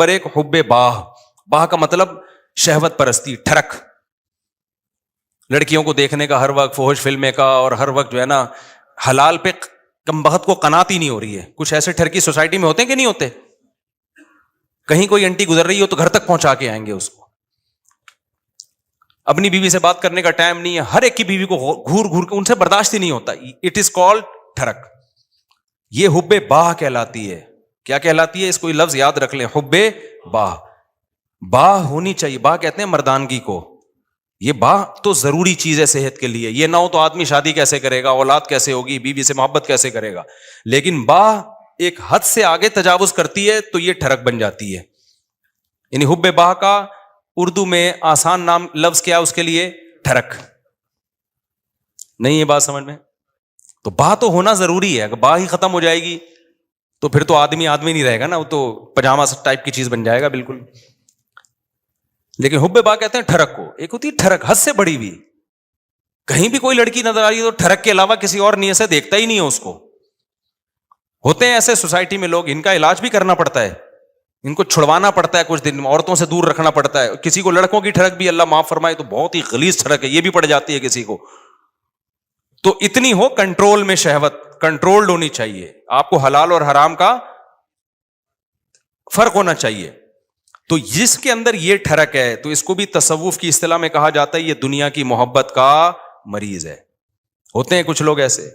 Number 1 حب باہ. باہ کا مطلب شہوت پرستی, ٹھرک, لڑکیوں کو دیکھنے کا ہر وقت, فحش فلمیں کا, اور ہر وقت جو ہے نا حلال پہ کم بخت کو قناعت ہی نہیں ہو رہی ہے. کچھ ایسے ٹھرکی سوسائٹی میں ہوتے ہیں کہ نہیں ہوتے, کہیں کوئی انٹی گزر رہی ہو تو گھر تک پہنچا کے آئیں گے اس کو. اپنی بیوی سے بات کرنے کا ٹائم نہیں ہے, ہر ایک کی بیوی کو گھور گھور کے ان سے برداشت ہی نہیں ہوتا. اٹ از کالڈ ٹھرک. یہ حب باہ کہلاتی ہے. کیا کہلاتی ہے؟ اس کو یہ لفظ یاد رکھ لیں, حب باہ. باہ ہونی چاہیے. باہ کہتے ہیں مردانگی کو. یہ باہ تو ضروری چیز ہے صحت کے لیے. یہ نہ ہو تو آدمی شادی کیسے کرے گا, اولاد کیسے ہوگی, بیوی سے محبت کیسے کرے گا. لیکن باہ ایک حد سے آگے تجاوز کرتی ہے تو یہ ٹھرک بن جاتی ہے. یعنی حب باہ کا اردو میں آسان نام لفظ کیا اس کے لیے؟ ٹھرک. نہیں یہ بات سمجھ میں؟ تو باہ تو ہونا ضروری ہے. اگر باہ ہی ختم ہو جائے گی تو پھر تو آدمی نہیں رہے گا نا, وہ تو پجامہ ٹائپ کی چیز بن جائے گا بالکل. لیکن حب باہ کہتے ہیں ٹھرک کو. ایک ہوتی ہے ٹھرک حد سے بڑی ہوئی, کہیں بھی کوئی لڑکی نظر آ رہی ہے تو ٹھرک کے علاوہ کسی اور نیت سے دیکھتا ہی نہیں ہے اس کو. ہوتے ہیں ایسے سوسائٹی میں لوگ, ان کا علاج بھی کرنا پڑتا ہے, ان کو چھڑوانا پڑتا ہے, کچھ دن عورتوں سے دور رکھنا پڑتا ہے. کسی کو لڑکوں کی ٹھڑک بھی اللہ معاف فرمائے تو بہت ہی غلیظ ٹھڑک ہے, یہ بھی پڑ جاتی ہے کسی کو. تو اتنی ہو کنٹرول میں, شہوت کنٹرولڈ ہونی چاہیے. آپ کو حلال اور حرام کا فرق ہونا چاہیے. تو جس کے اندر یہ ٹھڑک ہے تو اس کو بھی تصوف کی اصطلاح میں کہا جاتا ہے یہ دنیا کی محبت کا مریض ہے. ہوتے ہیں کچھ لوگ ایسے,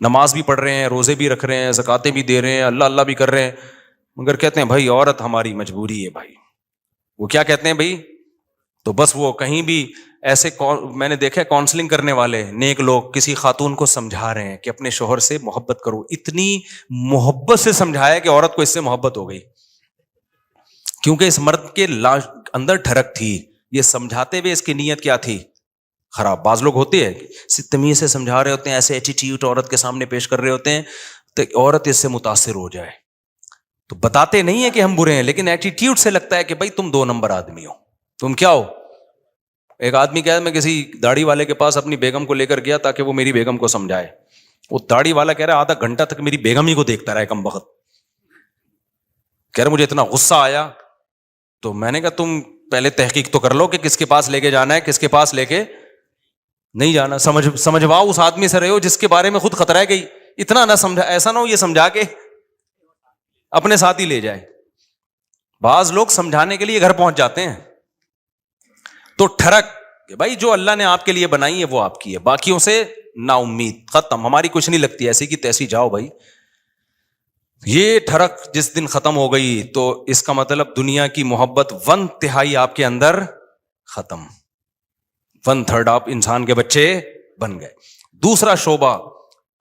نماز بھی پڑھ رہے ہیں, روزے بھی رکھ رہے ہیں, زکاتیں بھی دے رہے ہیں, اللہ اللہ بھی کر رہے ہیں, مگر کہتے ہیں بھائی عورت ہماری مجبوری ہے. بھائی وہ کیا کہتے ہیں بھائی, تو بس وہ کہیں بھی ایسے, میں نے دیکھا کاؤنسلنگ کرنے والے نیک لوگ کسی خاتون کو سمجھا رہے ہیں کہ اپنے شوہر سے محبت کرو. اتنی محبت سے سمجھایا کہ عورت کو اس سے محبت ہو گئی, کیونکہ اس مرد کے اندر ٹھڑک تھی. یہ سمجھاتے ہوئے اس کی نیت کیا تھی؟ خراب. بعض لوگ ہوتے ہیں تمیز سے سمجھا رہے ہوتے ہیں, ایسے ایٹیٹیوڈ عورت کے سامنے پیش کر رہے ہوتے ہیں تو عورت اس سے متاثر ہو جائے. تو بتاتے نہیں ہیں کہ ہم برے ہیں, لیکن ایٹیٹیوڈ سے لگتا ہے کہ بھائی تم 2 نمبر آدمی ہو, تم کیا ہو. ایک آدمی کہا میں کسی داڑھی والے کے پاس اپنی بیگم کو لے کر گیا تاکہ وہ میری بیگم کو سمجھائے. وہ داڑھی والا کہہ رہا ہے آدھا گھنٹہ تک میری بیگم ہی کو دیکھتا رہا کم بخت. کہہ رہا مجھے اتنا غصہ آیا. تو میں نے کہا تم پہلے تحقیق تو کر لو کہ کس کے پاس لے کے جانا ہے, کس کے پاس لے کے نہیں جانا. سمجھواؤ اس آدمی سے رہے ہو جس کے بارے میں خود خطرہ ہے کہ اتنا نہ سمجھا, ایسا نہ ہو یہ سمجھا کے اپنے ساتھ ہی لے جائے. بعض لوگ سمجھانے کے لیے گھر پہنچ جاتے ہیں. تو ٹھڑک کہ بھائی جو اللہ نے آپ کے لیے بنائی ہے وہ آپ کی ہے, باقیوں سے نا امید, ختم, ہماری کچھ نہیں لگتی, ایسی کی تیسی جاؤ بھائی. یہ ٹھڑک جس دن ختم ہو گئی تو اس کا مطلب دنیا کی محبت 1/3 آپ کے اندر ختم, 1/3 آپ انسان کے بچے بن گئے. دوسرا شعبہ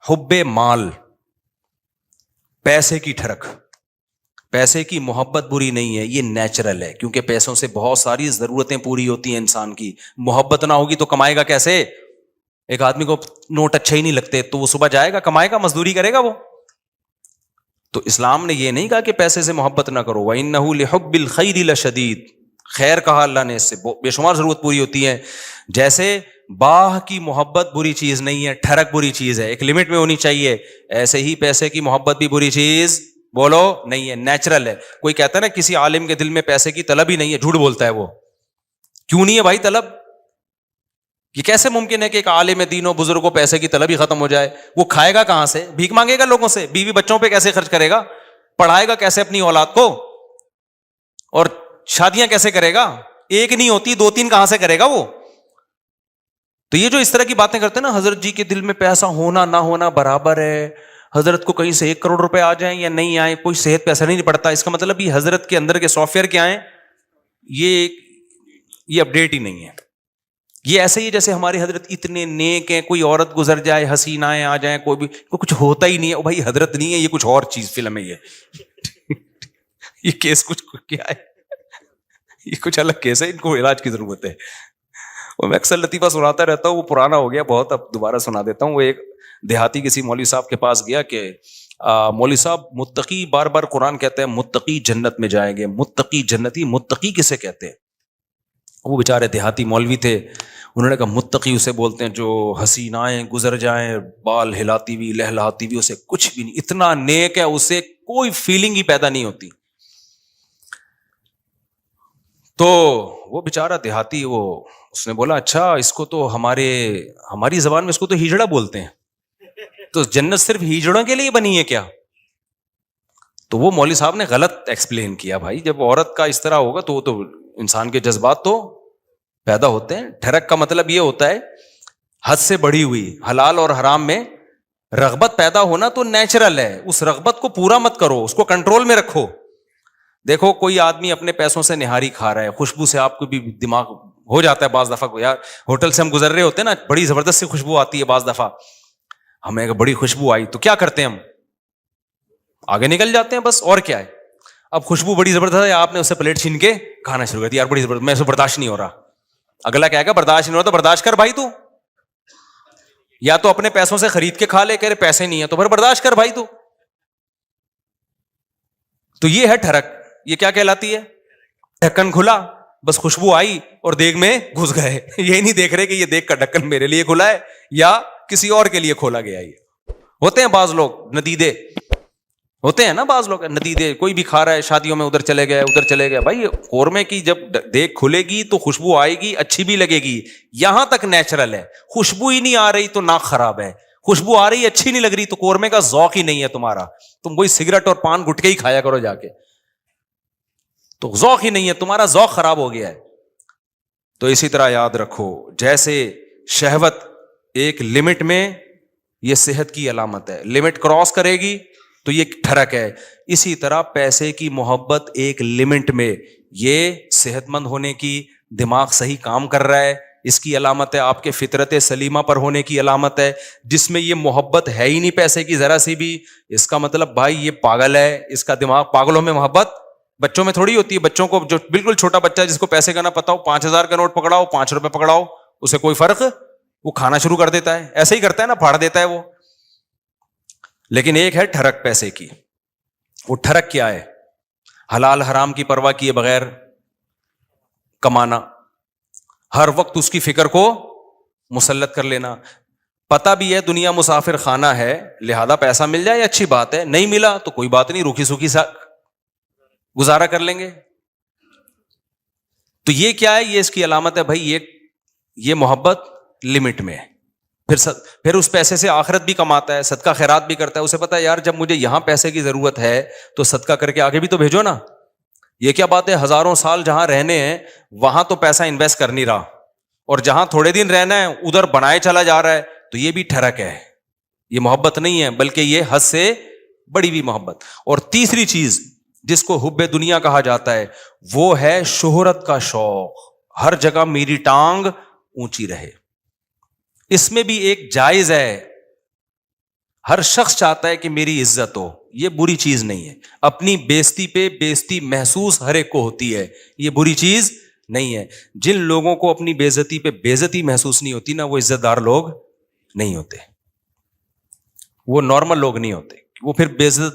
حب مال, پیسے کی ٹھڑک. پیسے کی محبت بری نہیں ہے, یہ نیچرل ہے, کیونکہ پیسوں سے بہت ساری ضرورتیں پوری ہوتی ہیں انسان کی. محبت نہ ہوگی تو کمائے گا کیسے؟ ایک آدمی کو نوٹ اچھے ہی نہیں لگتے تو وہ صبح جائے گا, کمائے گا, مزدوری کرے گا وہ. تو اسلام نے یہ نہیں کہا کہ پیسے سے محبت نہ کرو, وَإِنَّهُ لِحُبِّ الْخَيْرِ لَشَدِيدٌ, خیر کہا اللہ نے, اس سے بے شمار ضرورت پوری ہوتی ہے. جیسے باہ کی محبت بری چیز نہیں ہے, ٹھڑک بری چیز ہے, ایک لمٹ میں ہونی چاہیے, ایسے ہی پیسے کی محبت بھی بری چیز بولو نہیں ہے, نیچرل ہے. کوئی کہتا ہے نا کسی عالم کے دل میں پیسے کی طلب ہی نہیں ہے, جھوٹ بولتا ہے وہ. کیوں نہیں ہے بھائی طلب؟ یہ کیسے ممکن ہے کہ ایک عالم دین و بزرگ کو پیسے کی طلب ہی ختم ہو جائے؟ وہ کھائے گا کہاں سے؟ بھیک مانگے گا لوگوں سے؟ بیوی بچوں پہ کیسے خرچ کرے گا؟ پڑھائے گا کیسے اپنی اولاد کو؟ اور شادیاں کیسے کرے گا؟ ایک نہیں ہوتی, 2-3 کہاں سے کرے گا وہ؟ تو یہ جو اس طرح کی باتیں کرتے ہیں نا, حضرت جی کے دل میں پیسہ ہونا نہ ہونا برابر ہے, حضرت کو کہیں سے 1 کروڑ روپے آ جائیں یا نہیں آئے کوئی صحت پہ اثر نہیں پڑتا, اس کا مطلب یہ حضرت کے اندر کے سافٹ ویئر کیا ہیں, یہ اپڈیٹ ہی نہیں ہے. یہ ایسے ہی جیسے ہمارے حضرت اتنے نیک ہیں, کوئی عورت گزر جائے, حسینائیں آ جائیں, کوئی کچھ ہوتا ہی نہیں ہے, بھائی حضرت نہیں ہے, یہ کچھ اور چیز فلم ہے. یہ کیس کچھ کیا ہے, یہ کچھ الگ کیس ہے, ان کو علاج کی ضرورت ہے. میں اکثر لطیفہ سناتا رہتا ہوں, وہ پرانا ہو گیا بہت, اب دوبارہ سنا دیتا ہوں. وہ ایک دیہاتی کسی مولوی صاحب کے پاس گیا کہ مولوی صاحب متقی, بار بار قرآن کہتے ہیں متقی جنت میں جائیں گے, متقی جنتی, متقی کسے کہتے ہیں؟ وہ بیچارے دیہاتی مولوی تھے, انہوں نے کہا متقی اسے بولتے ہیں جو حسینائیں گزر جائیں بال ہلاتی ہوئی لہلاتی ہوئی, اسے کچھ بھی نہیں, اتنا نیک ہے, اسے کوئی فیلنگ ہی پیدا نہیں ہوتی. تو وہ بیچارہ دیہاتی اس نے بولا اچھا اس کو تو ہماری زبان میں اس کو تو ہیجڑا بولتے ہیں, تو جنت صرف ہیجڑوں کے لیے بنی ہے کیا؟ تو وہ مولوی صاحب نے غلط ایکسپلین کیا. بھائی جب عورت کا اس طرح ہوگا تو وہ تو انسان کے جذبات تو پیدا ہوتے ہیں. ٹھرک کا مطلب یہ ہوتا ہے حد سے بڑھی ہوئی, حلال اور حرام میں رغبت پیدا ہونا تو نیچرل ہے, اس رغبت کو پورا مت کرو, اس کو کنٹرول میں رکھو. دیکھو کوئی آدمی اپنے پیسوں سے نہاری کھا رہا ہے, خوشبو سے آپ کو بھی دماغ ہو جاتا ہے بعض دفعہ, یار ہوٹل سے ہم گزر رہے ہوتے ہیں نا, بڑی زبردست سی خوشبو آتی ہے, بعض دفعہ ہمیں بڑی خوشبو آئی تو کیا کرتے ہیں ہم آگے نکل جاتے ہیں بس, اور کیا ہے. اب خوشبو بڑی زبردست ہے, آپ نے اس سے پلیٹ چھین کے کھانا شروع کر دیا, یار بڑی زبردست, میں اسے برداشت نہیں ہو رہا. اگلا کہے گا برداشت نہیں ہو رہا تو برداشت کر بھائی تو, یا تو اپنے پیسوں سے خرید کے کھا لے, کہہ رہے پیسے نہیں ہے تو پھر برداشت کر بھائی تو یہ ہے ٹھرک. یہ کیا کہلاتی ہے؟ ڈھکن کھلا, بس خوشبو آئی اور دیگ میں گھس گئے. یہ نہیں دیکھ رہے کہ یہ دیگ کا ڈھکن میرے لیے کھلا ہے یا کسی اور کے لیے کھولا گیا. یہ ہوتے ہیں بعض لوگ ندیدے, ہوتے ہیں نا بعض لوگ ندیدے, کوئی بھی کھا رہا ہے شادیوں میں, ادھر چلے گئے. بھائی قورمے کی جب دیگ کھلے گی تو خوشبو آئے گی, اچھی بھی لگے گی, یہاں تک نیچرل ہے. خوشبو ہی نہیں آ رہی تو ناک خراب ہے, خوشبو آ رہی اچھی نہیں لگ رہی تو قورمے کا ذوق ہی نہیں ہے تمہارا, تم کوئی سگریٹ اور پان گٹکے ہی کھایا کرو جا کے, تو ذوق ہی نہیں ہے تمہارا, ذوق خراب ہو گیا ہے. تو اسی طرح یاد رکھو, جیسے شہوت ایک لمٹ میں, یہ صحت کی علامت ہے, لمٹ کراس کرے گی تو یہ ٹھرک ہے. اسی طرح پیسے کی محبت ایک لمٹ میں, یہ صحت مند ہونے کی, دماغ صحیح کام کر رہا ہے, اس کی علامت ہے. آپ کے فطرت سلیمہ پر ہونے کی علامت ہے. جس میں یہ محبت ہے ہی نہیں پیسے کی ذرا سی بھی, اس کا مطلب بھائی یہ پاگل ہے, اس کا دماغ, پاگلوں میں محبت بچوں میں تھوڑی ہوتی ہے. بچوں کو, جو بالکل چھوٹا بچہ ہے جس کو پیسے کا نہ پتا ہو, 5,000 کا نوٹ پکڑاؤ, 5 روپے پکڑاؤ, اسے کوئی فرق, وہ کھانا شروع کر دیتا ہے, ایسے ہی کرتا ہے نا, پھاڑ دیتا ہے وہ. لیکن ایک ہے ٹھرک پیسے کی. وہ ٹھرک کیا ہے؟ حلال حرام کی پرواہ کیے بغیر کمانا, ہر وقت اس کی فکر کو مسلط کر لینا. پتا بھی ہے دنیا مسافر خانہ ہے, لہذا پیسہ مل جائے اچھی بات ہے, نہیں ملا تو کوئی بات نہیں, روکھی سوکھی سا گزارا کر لیں گے. تو یہ کیا ہے؟ یہ اس کی علامت ہے بھائی یہ محبت لمٹ میں. پھر اس پیسے سے آخرت بھی کماتا ہے, صدقہ خیرات بھی کرتا ہے. اسے پتا ہے یار جب مجھے یہاں پیسے کی ضرورت ہے تو صدقہ کر کے آگے بھی تو بھیجو نا. یہ کیا بات ہے, ہزاروں سال جہاں رہنے ہیں وہاں تو پیسہ انویسٹ کر نہیں رہا, اور جہاں تھوڑے دن رہنا ہے ادھر بنائے چلا جا رہا ہے. تو یہ بھی ٹھرک ہے, یہ محبت نہیں ہے بلکہ یہ حد سے بڑی ہوئی محبت. اور تیسری چیز جس کو حب دنیا کہا جاتا ہے وہ ہے شہرت کا شوق, ہر جگہ میری ٹانگ اونچی رہے. اس میں بھی ایک جائز ہے, ہر شخص چاہتا ہے کہ میری عزت ہو, یہ بری چیز نہیں ہے. اپنی بےزتی پہ بےزتی محسوس ہر ایک کو ہوتی ہے, یہ بری چیز نہیں ہے. جن لوگوں کو اپنی بےزتی پہ بےزتی محسوس نہیں ہوتی نا, وہ عزت دار لوگ نہیں ہوتے, وہ نارمل لوگ نہیں ہوتے, وہ پھر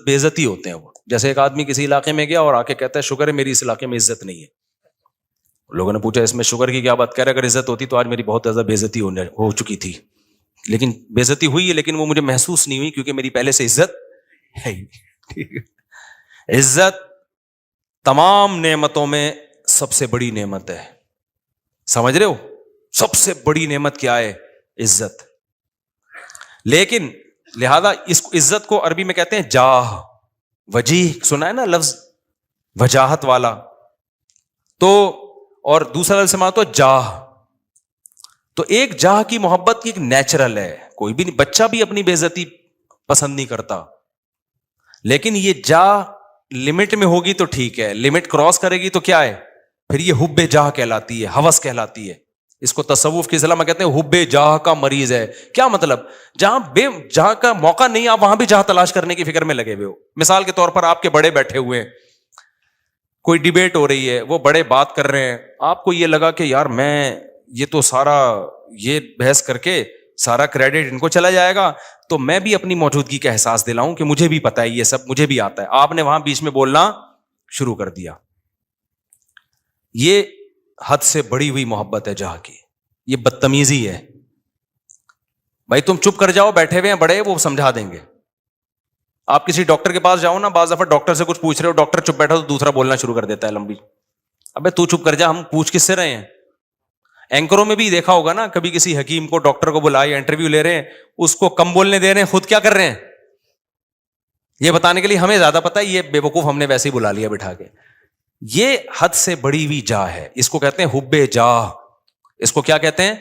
بےزتی ہوتے ہیں. وہ جیسے ایک آدمی کسی علاقے میں گیا اور آ کے کہتا ہے شکر ہے میری اس علاقے میں عزت نہیں ہے. لوگوں نے پوچھا اس میں شکر کی کیا بات, کہہ رہے اگر عزت ہوتی تو آج میری بہت زیادہ بےزتی ہو چکی تھی, لیکن بےزتی ہوئی ہے لیکن وہ مجھے محسوس نہیں ہوئی کیونکہ میری پہلے سے عزت ہے ہی. عزت تمام نعمتوں میں سب سے بڑی نعمت ہے, سمجھ رہے ہو؟ سب سے بڑی نعمت کیا ہے؟ عزت. لیکن لہذا اس عزت کو عربی میں کہتے ہیں جاہ, وجیح, سنا ہے نا لفظ وجاہت والا. تو اور دوسرا لفظ سماعت تو جاہ. تو ایک جاہ کی محبت کی ایک نیچرل ہے, کوئی بھی نہیں, بچہ بھی اپنی بے عزتی پسند نہیں کرتا, لیکن یہ جاہ لمٹ میں ہوگی تو ٹھیک ہے, لمٹ کراس کرے گی تو کیا ہے, پھر یہ حب جاہ کہلاتی ہے, ہوس کہلاتی ہے. اس کو تصوف کی اصطلاح میں کہتے ہیں حب جاہ کا مریض ہے. کیا مطلب؟ جہاں کا موقع نہیں آپ وہاں بھی جاہ تلاش کرنے کی فکر میں لگے ہوئے ہو. مثال کے طور پر آپ کے بڑے بیٹھے ہوئے ہیں, کوئی ڈیبیٹ ہو رہی ہے, وہ بڑے بات کر رہے ہیں, آپ کو یہ لگا کہ یار میں یہ تو سارا یہ بحث کر کے سارا کریڈٹ ان کو چلا جائے گا, تو میں بھی اپنی موجودگی کا احساس دلاؤں کہ مجھے بھی پتا ہے یہ سب, مجھے بھی آتا ہے. آپ نے وہاں بیچ میں بولنا شروع کر دیا. یہ حد سے بڑی ہوئی محبت ہے جہاں کی, یہ بدتمیزی ہے. بھائی تم چپ کر جاؤ, بیٹھے ہوئے ہیں بڑے, وہ سمجھا دیں گے. آپ کسی ڈاکٹر کے پاس جاؤ نا, بعض دفعہ ڈاکٹر سے کچھ پوچھ رہے ہو, ڈاکٹر چپ بیٹھا تو دوسرا بولنا شروع کر دیتا ہے لمبی. ابے تو چپ کر جا, ہم پوچھ کس سے رہے ہیں. اینکروں میں بھی دیکھا ہوگا نا, کبھی کسی حکیم کو, ڈاکٹر کو بلائے, انٹرویو لے رہے ہیں, اس کو کم بولنے دے رہے ہیں, خود کیا کر رہے ہیں یہ بتانے کے لیے ہمیں زیادہ پتا ہے, یہ بے وقوف ہم نے ویسے ہی بلا لیا بٹھا کے. یہ حد سے بڑی ہوئی جاہ ہے, اس کو کہتے ہیں حب جاہ. اس کو کیا کہتے ہیں,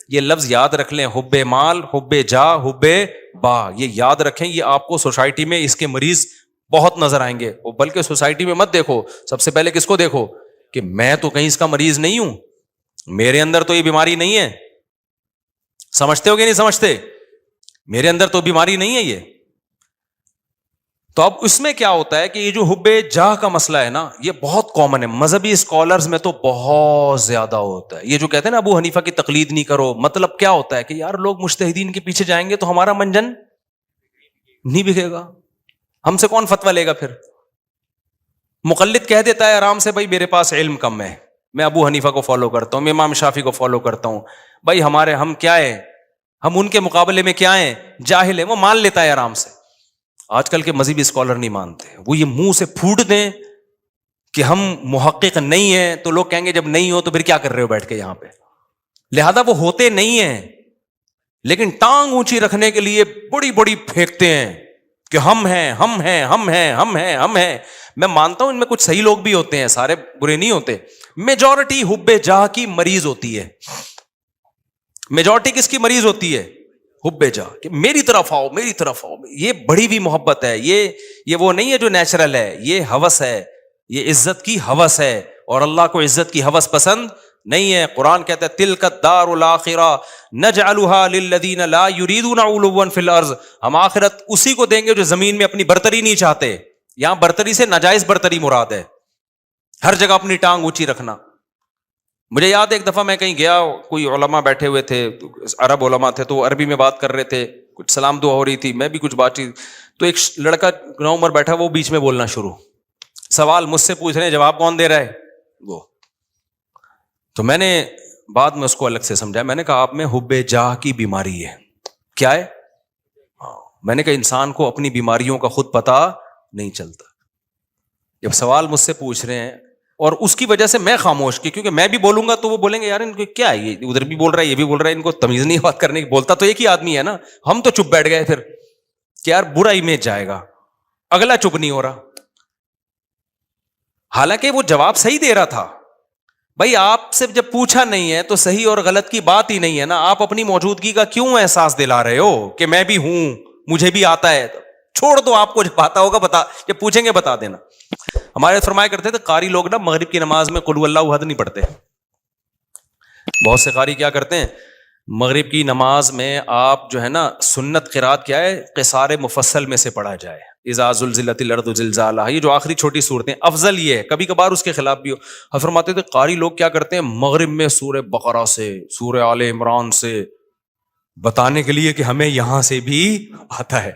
یہ لفظ یاد رکھ لیں, حب مال, حب جاہ, حب با, یہ یاد رکھیں. یہ آپ کو سوسائٹی میں اس کے مریض بہت نظر آئیں گے, بلکہ سوسائٹی میں مت دیکھو, سب سے پہلے کس کو دیکھو کہ میں تو کہیں اس کا مریض نہیں ہوں, میرے اندر تو یہ بیماری نہیں ہے. سمجھتے ہو کہ نہیں سمجھتے, میرے اندر تو بیماری نہیں ہے یہ. تو اب اس میں کیا ہوتا ہے کہ یہ جو حب جاہ کا مسئلہ ہے نا, یہ بہت کامن ہے, مذہبی اسکالرز میں تو بہت زیادہ ہوتا ہے. یہ جو کہتے ہیں نا ابو حنیفہ کی تقلید نہیں کرو, مطلب کیا ہوتا ہے کہ یار لوگ مجتہدین کے پیچھے جائیں گے تو ہمارا منجن نہیں بکے گا, ہم سے کون فتویٰ لے گا پھر. مقلد کہہ دیتا ہے آرام سے, بھائی میرے پاس علم کم ہے, میں ابو حنیفہ کو فالو کرتا ہوں, میں امام شافعی کو فالو کرتا ہوں, بھائی ہم کیا ہے, ہم ان کے مقابلے میں کیا ہیں, جاہل ہیں. وہ مان لیتا ہے آرام سے. آج کل کے مذہبی اسکالر نہیں مانتے, وہ یہ منہ سے پھوٹ دیں کہ ہم محقق نہیں ہیں, تو لوگ کہیں گے جب نہیں ہو تو پھر کیا کر رہے ہو بیٹھ کے یہاں پہ. لہذا وہ ہوتے نہیں ہیں, لیکن ٹانگ اونچی رکھنے کے لیے بڑی بڑی پھینکتے ہیں کہ ہم ہیں, ہم ہیں, ہم ہیں, ہم ہیں, ہم ہیں. میں مانتا ہوں ان میں کچھ صحیح لوگ بھی ہوتے ہیں, سارے برے نہیں ہوتے. میجورٹی حب جاہ کی مریض ہوتی ہے. میجورٹی کس کی مریض ہوتی ہے, حب جاہ, کہ میری طرف آؤ, میری طرف آؤ. یہ بڑی بھی محبت ہے, یہ وہ نہیں ہے جو نیچرل ہے, یہ ہوس ہے, یہ عزت کی ہوس ہے, اور اللہ کو عزت کی ہوس پسند نہیں ہے. قرآن کہتا ہے تلک الدار الاخرہ نجعلها للذین لا یریدون علوا فی الارض, ہم آخرت اسی کو دیں گے جو زمین میں اپنی برتری نہیں چاہتے. یہاں برتری سے ناجائز برتری مراد ہے, ہر جگہ اپنی ٹانگ اونچی رکھنا. مجھے یاد ہے ایک دفعہ میں کہیں گیا, کوئی علماء بیٹھے ہوئے تھے, عرب علماء تھے, تو عربی میں بات کر رہے تھے, کچھ سلام دعا ہو رہی تھی, میں بھی کچھ بات چیت, تو ایک لڑکا نوعمر بیٹھا, وہ بیچ میں بولنا شروع, سوال مجھ سے پوچھ رہے ہیں, جواب کون دے رہا ہے وہ. تو میں نے بعد میں اس کو الگ سے سمجھایا, میں نے کہا آپ میں حب جاہ کی بیماری ہے. کیا ہے؟ میں نے کہا انسان کو اپنی بیماریوں کا خود پتہ نہیں چلتا. جب سوال مجھ سے پوچھ رہے ہیں اور اس کی وجہ سے میں خاموش کی, کیونکہ میں بھی بولوں گا تو وہ بولیں گے یار ان کو کیا ہے, یہ ادھر بھی بول رہا ہے, یہ بھی بول رہا ہے, ان کو تمیز نہیں بات کرنے کی. بولتا تو ایک ہی آدمی ہے نا, ہم تو چپ بیٹھ گئے پھر کہ یار برا امیج جائے گا, اگلا چپ نہیں ہو رہا. حالانکہ وہ جواب صحیح دے رہا تھا. بھائی آپ سے جب پوچھا نہیں ہے تو صحیح اور غلط کی بات ہی نہیں ہے نا, آپ اپنی موجودگی کا کیوں احساس دلا رہے ہو کہ میں بھی ہوں, مجھے بھی آتا ہے. چھوڑ دو, آپ کو جب آتا ہوگا بتا, جب پوچھیں گے بتا دینا. ہمارے فرمایا کرتے تھے قاری لوگ نا مغرب کی نماز میں قل اللہ احد نہیں پڑھتے. بہت سے قاری کیا کرتے ہیں, مغرب کی نماز میں آپ جو ہے نا سنت قرات کیا ہے, قصار مفصل میں سے پڑھا جائے, اذا زلزلت الارض زلزالہا, یہ جو آخری چھوٹی صورتیں, افضل یہ ہے, کبھی کبھار اس کے خلاف بھی ہو. فرماتے تھے قاری لوگ کیا کرتے ہیں, مغرب میں سورہ بقرہ سے, سورہ آل عمران سے, بتانے کے لیے کہ ہمیں یہاں سے بھی آتا ہے.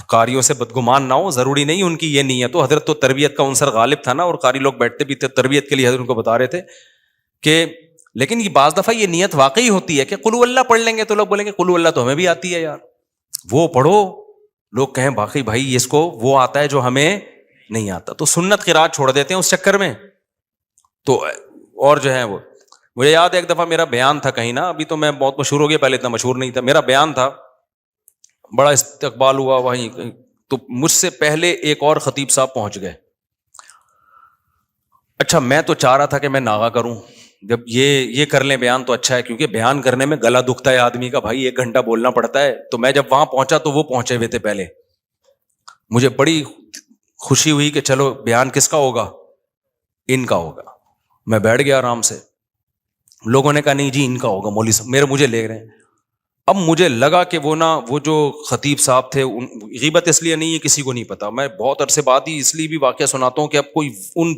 قاریوں سے بدگمان نہ ہو, ضروری نہیں ان کی یہ نیت ہو. حضرت تو تربیت کا عنصر غالب تھا نا, اور قاری لوگ بیٹھتے بھی تھے تربیت کے لیے, حضرت ان کو بتا رہے تھے کہ, لیکن یہ بعض دفعہ یہ نیت واقعی ہوتی ہے کہ قل اللہ پڑھ لیں گے تو لوگ بولیں گے قل اللہ تو ہمیں بھی آتی ہے یار, وہ پڑھو. لوگ کہیں باقی بھائی اس کو وہ آتا ہے جو ہمیں نہیں آتا, تو سنت قرات چھوڑ دیتے ہیں اس چکر میں. تو اور جو ہے وہ, مجھے یاد ہے ایک دفعہ میرا بیان تھا کہیں نا, ابھی تو میں بہت مشہور ہو گیا, پہلے اتنا مشہور نہیں تھا. میرا بیان تھا, بڑا استقبال ہوا وہیں, تو مجھ سے پہلے ایک اور خطیب صاحب پہنچ گئے. اچھا میں تو چاہ رہا تھا کہ میں ناغا کروں, جب یہ کر لیں بیان تو اچھا ہے, کیونکہ بیان کرنے میں گلا دکھتا ہے آدمی کا, بھائی 1 گھنٹہ بولنا پڑتا ہے. تو میں جب وہاں پہنچا تو وہ پہنچے ہوئے تھے پہلے. مجھے بڑی خوشی ہوئی کہ چلو بیان کس کا ہوگا, ان کا ہوگا. میں بیٹھ گیا آرام سے. لوگوں نے کہا نہیں جی ان کا ہوگا, مولوی صاحب مجھے لے رہے ہیں. اب مجھے لگا کہ وہ جو خطیب صاحب تھے, غیبت اس لیے نہیں ہے کسی کو نہیں پتا, میں بہت عرصے بعد ہی اس لیے بھی واقعہ سناتا ہوں کہ اب کوئی